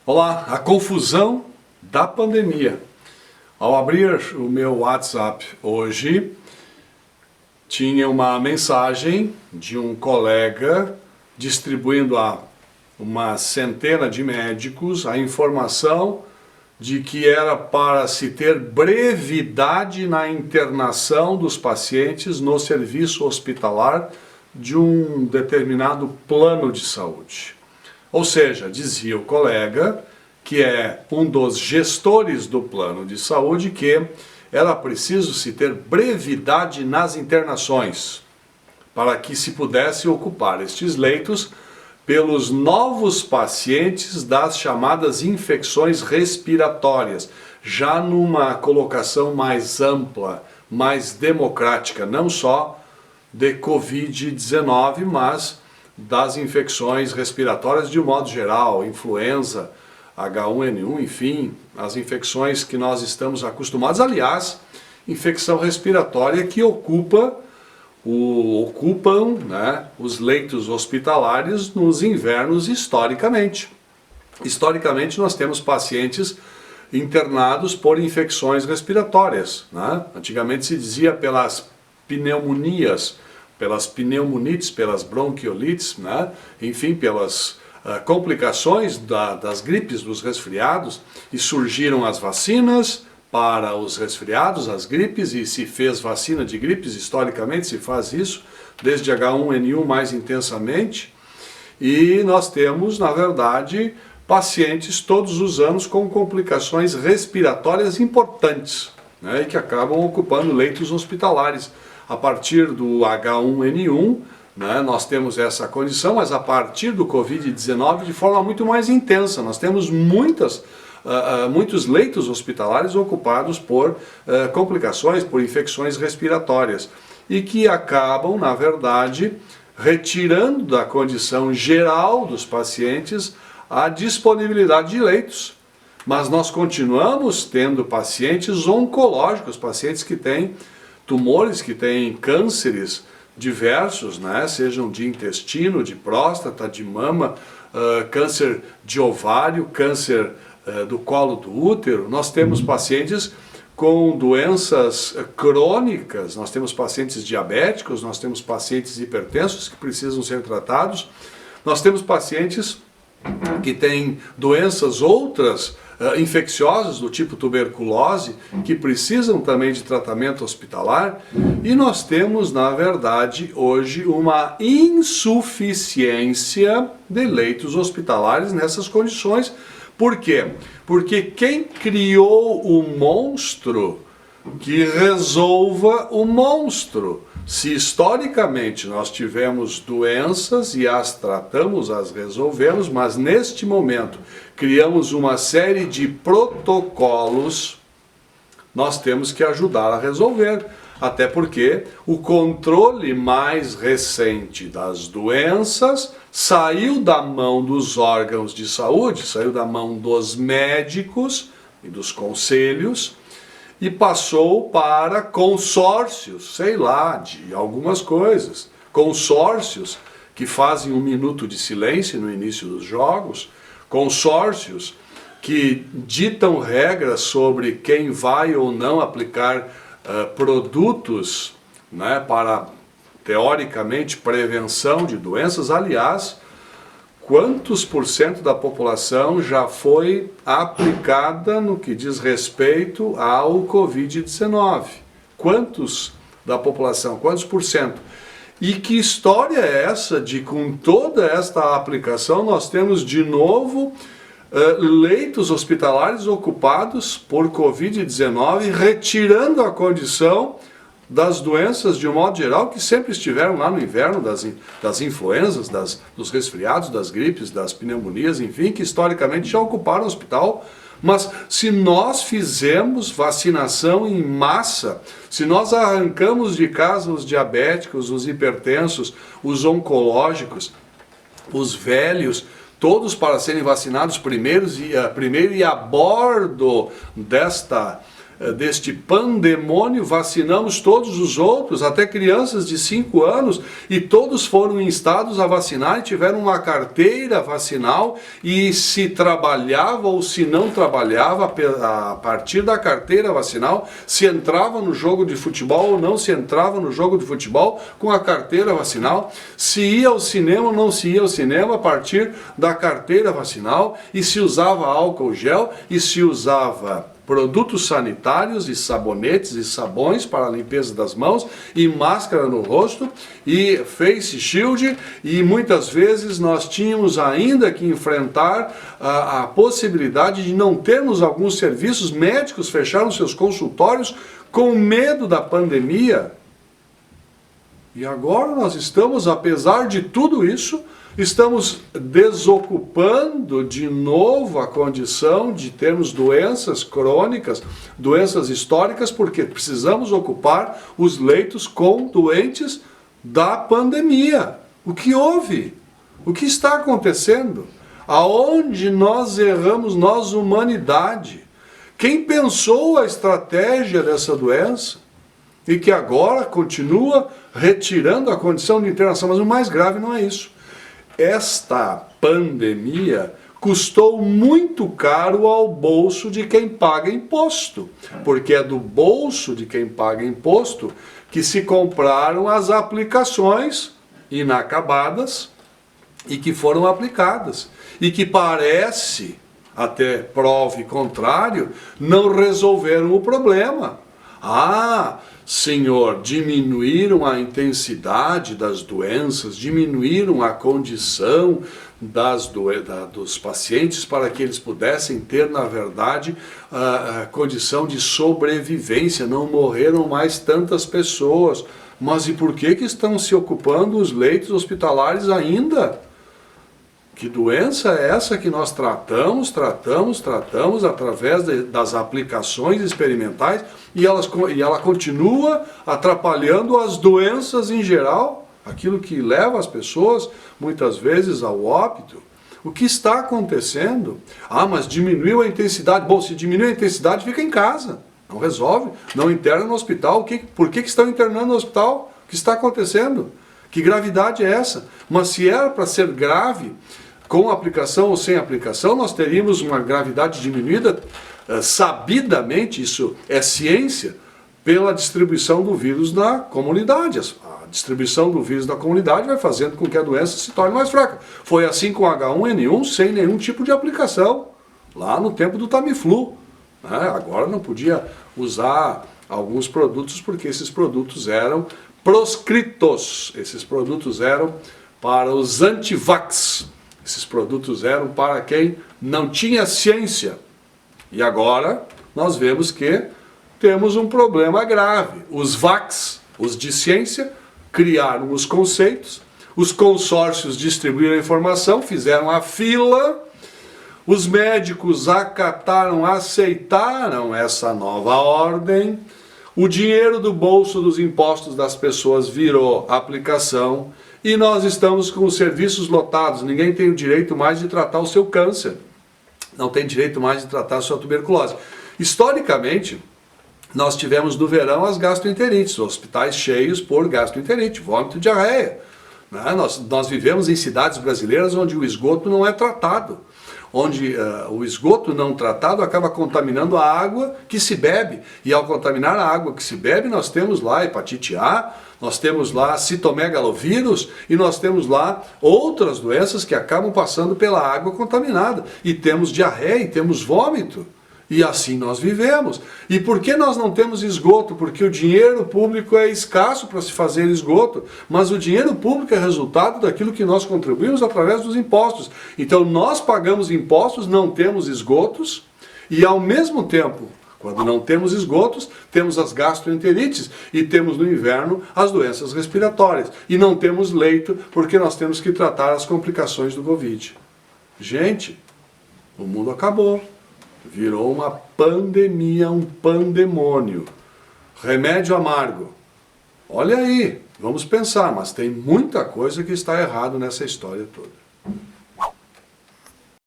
Olá, a confusão da pandemia. Ao abrir o meu WhatsApp hoje, tinha uma mensagem de um colega distribuindo a uma centena de médicos a informação de que era para se ter brevidade na internação dos pacientes no serviço hospitalar de um determinado plano de saúde. Ou seja, dizia o colega, que é um dos gestores do plano de saúde, que era preciso se ter brevidade nas internações, para que se pudesse ocupar estes leitos pelos novos pacientes das chamadas infecções respiratórias, já numa colocação mais ampla, mais democrática, não só de Covid-19, mas das infecções respiratórias de um modo geral, influenza, H1N1, enfim, as infecções que nós estamos acostumados. Aliás, infecção respiratória que ocupam os leitos hospitalares nos invernos historicamente. Historicamente nós temos pacientes internados por infecções respiratórias, né? Antigamente se dizia pelas pneumonias, pelas pneumonites, pelas bronquiolites, né? Enfim, pelas complicações das gripes, dos resfriados, e surgiram as vacinas para os resfriados, as gripes, e se fez vacina de gripes, historicamente se faz isso, desde H1N1 mais intensamente, e nós temos, na verdade, pacientes todos os anos com complicações respiratórias importantes, né? E que acabam ocupando leitos hospitalares. A partir do H1N1, né, nós temos essa condição, mas a partir do Covid-19 de forma muito mais intensa. Nós temos muitos leitos hospitalares ocupados por complicações, por infecções respiratórias, e que acabam, na verdade, retirando da condição geral dos pacientes a disponibilidade de leitos. Mas nós continuamos tendo pacientes oncológicos, pacientes que têm tumores, que têm cânceres diversos, né? Sejam de intestino, de próstata, de mama, câncer de ovário, câncer do colo do útero. Nós temos pacientes com doenças crônicas, nós temos pacientes diabéticos, nós temos pacientes hipertensos que precisam ser tratados, nós temos pacientes que têm doenças outras infecciosas do tipo tuberculose, que precisam também de tratamento hospitalar, e nós temos, na verdade, hoje uma insuficiência de leitos hospitalares nessas condições. Por quê? Porque quem criou o monstro que resolva o monstro? Se historicamente nós tivemos doenças e as tratamos, as resolvemos, mas neste momento criamos uma série de protocolos, nós temos que ajudar a resolver. Até porque o controle mais recente das doenças saiu da mão dos órgãos de saúde, saiu da mão dos médicos e dos conselhos, e passou para consórcios, sei lá, de algumas coisas. Consórcios que fazem um minuto de silêncio no início dos jogos, consórcios que ditam regras sobre quem vai ou não aplicar produtos, né, para, teoricamente, prevenção de doenças. Aliás, quantos por cento da população já foi aplicada no que diz respeito ao Covid-19? Quantos da população? Quantos por cento? E que história é essa de, com toda esta aplicação, nós temos de novo leitos hospitalares ocupados por Covid-19, retirando a condição das doenças de um modo geral que sempre estiveram lá no inverno, das influenzas, dos resfriados, das gripes, das pneumonias, enfim, que historicamente já ocuparam o hospital. Mas se nós fizemos vacinação em massa, se nós arrancamos de casa os diabéticos, os hipertensos, os oncológicos, os velhos, todos para serem vacinados primeiro e a bordo desta deste pandemônio, vacinamos todos os outros, até crianças de 5 anos, e todos foram instados a vacinar e tiveram uma carteira vacinal, e se trabalhava ou se não trabalhava, a partir da carteira vacinal, se entrava no jogo de futebol ou não se entrava no jogo de futebol com a carteira vacinal, se ia ao cinema ou não se ia ao cinema a partir da carteira vacinal, e se usava álcool gel, e se usava produtos sanitários e sabonetes e sabões para a limpeza das mãos, e máscara no rosto, e face shield, e muitas vezes nós tínhamos ainda que enfrentar a possibilidade de não termos alguns serviços médicos, fecharam seus consultórios com medo da pandemia. E agora nós estamos, apesar de tudo isso, estamos desocupando de novo a condição de termos doenças crônicas, doenças históricas, porque precisamos ocupar os leitos com doentes da pandemia. O que houve? O que está acontecendo? Aonde nós erramos, nós, humanidade? Quem pensou a estratégia dessa doença? E que agora continua retirando a condição de internação. Mas o mais grave não é isso. Esta pandemia custou muito caro ao bolso de quem paga imposto, porque é do bolso de quem paga imposto que se compraram as aplicações inacabadas e que foram aplicadas, e que parece, até prove contrário, não resolveram o problema. Senhor, diminuíram a intensidade das doenças, diminuíram a condição dos pacientes para que eles pudessem ter, na verdade, a condição de sobrevivência, não morreram mais tantas pessoas. Mas e por que estão se ocupando os leitos hospitalares ainda? Que doença é essa que nós tratamos através das aplicações experimentais, e ela continua atrapalhando as doenças em geral, aquilo que leva as pessoas muitas vezes ao óbito? O que está acontecendo? Mas diminuiu a intensidade. Bom, se diminuiu a intensidade, fica em casa, não resolve, não interna no hospital. Por que estão internando no hospital? O que está acontecendo? Que gravidade é essa? Mas se era para ser grave, com aplicação ou sem aplicação, nós teríamos uma gravidade diminuída, sabidamente, isso é ciência, pela distribuição do vírus na comunidade. A distribuição do vírus na comunidade vai fazendo com que a doença se torne mais fraca. Foi assim com H1N1, sem nenhum tipo de aplicação, lá no tempo do Tamiflu. Agora não podia usar alguns produtos, porque esses produtos eram proscritos, esses produtos eram para os antivax. Esses produtos eram para quem não tinha ciência. E agora nós vemos que temos um problema grave. Os vax, os de ciência, criaram os conceitos, os consórcios distribuíram a informação, fizeram a fila, os médicos acataram, aceitaram essa nova ordem, o dinheiro do bolso dos impostos das pessoas virou aplicação, e nós estamos com os serviços lotados. Ninguém tem o direito mais de tratar o seu câncer. Não tem direito mais de tratar a sua tuberculose. Historicamente, nós tivemos no verão as gastroenterites, hospitais cheios por gastroenterite, vômito e diarreia. Nós vivemos em cidades brasileiras onde o esgoto não é tratado. Onde o esgoto não tratado acaba contaminando a água que se bebe. E ao contaminar a água que se bebe, nós temos lá hepatite A, nós temos lá citomegalovírus e nós temos lá outras doenças que acabam passando pela água contaminada. E temos diarreia e temos vômito. E assim nós vivemos. E por que nós não temos esgoto? Porque o dinheiro público é escasso para se fazer esgoto, mas o dinheiro público é resultado daquilo que nós contribuímos através dos impostos. Então nós pagamos impostos, não temos esgotos, e ao mesmo tempo, quando não temos esgotos, temos as gastroenterites e temos no inverno as doenças respiratórias. E não temos leito porque nós temos que tratar as complicações do Covid. Gente, o mundo acabou. Virou uma pandemia, um pandemônio. Remédio amargo. Olha aí, vamos pensar, mas tem muita coisa que está errado nessa história toda.